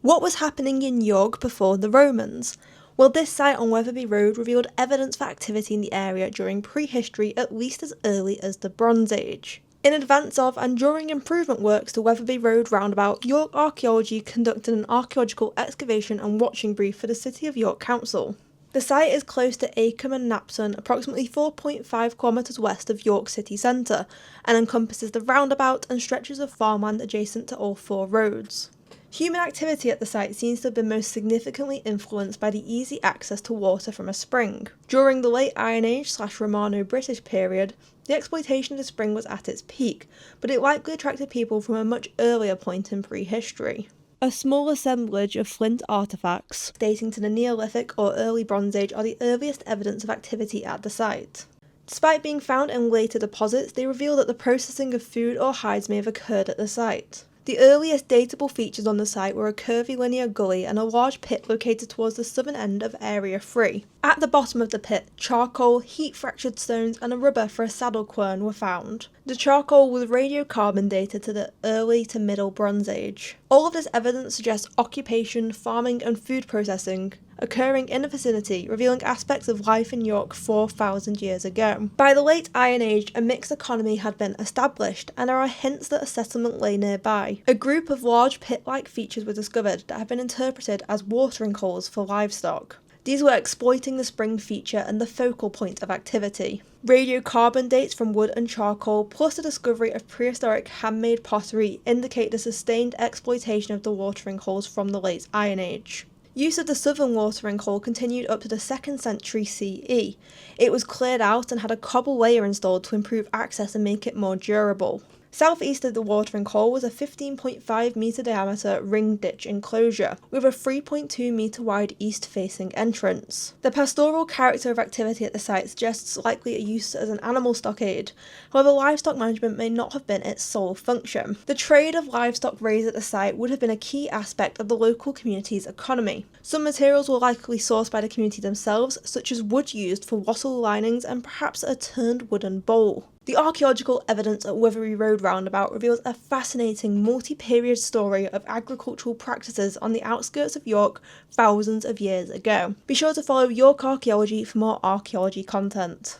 What was happening in York before the Romans? Well, this site on Wetherby Road revealed evidence for activity in the area during prehistory at least as early as the Bronze Age. In advance of and during improvement works to Wetherby Road Roundabout, York Archaeology conducted an archaeological excavation and watching brief for the City of York Council. The site is close to Acomb and Knapson, approximately 4.5 kilometres west of York city centre, and encompasses the roundabout and stretches of farmland adjacent to all four roads. Human activity at the site seems to have been most significantly influenced by the easy access to water from a spring. During the late Iron Age/Romano-British period, the exploitation of the spring was at its peak, but it likely attracted people from a much earlier point in prehistory. A small assemblage of flint artefacts dating to the Neolithic or early Bronze Age are the earliest evidence of activity at the site. Despite being found in later deposits, they reveal that the processing of food or hides may have occurred at the site. The earliest datable features on the site were a curvy linear gully and a large pit located towards the southern end of Area 3. At the bottom of the pit, charcoal, heat-fractured stones and a rubber for a saddle quern were found. The charcoal was radiocarbon dated to the early to middle Bronze Age. All of this evidence suggests occupation, farming and food processing occurring in the vicinity, revealing aspects of life in York 4,000 years ago. By the late Iron Age, a mixed economy had been established, and there are hints that a settlement lay nearby. A group of large pit-like features were discovered that have been interpreted as watering holes for livestock. These were exploiting the spring feature and the focal point of activity. Radiocarbon dates from wood and charcoal, plus the discovery of prehistoric handmade pottery, indicate the sustained exploitation of the watering holes from the late Iron Age. Use of the southern watering hole continued up to the 2nd century CE. It was cleared out and had a cobble layer installed to improve access and make it more durable. Southeast of the watering hole was a 15.5 metre diameter ring ditch enclosure, with a 3.2 metre wide east-facing entrance. The pastoral character of activity at the site suggests likely a use as an animal stockade, however livestock management may not have been its sole function. The trade of livestock raised at the site would have been a key aspect of the local community's economy. Some materials were likely sourced by the community themselves, such as wood used for wattle linings and perhaps a turned wooden bowl. The archaeological evidence at Wetherby Road Roundabout reveals a fascinating multi-period story of agricultural practices on the outskirts of York thousands of years ago. Be sure to follow York Archaeology for more archaeology content.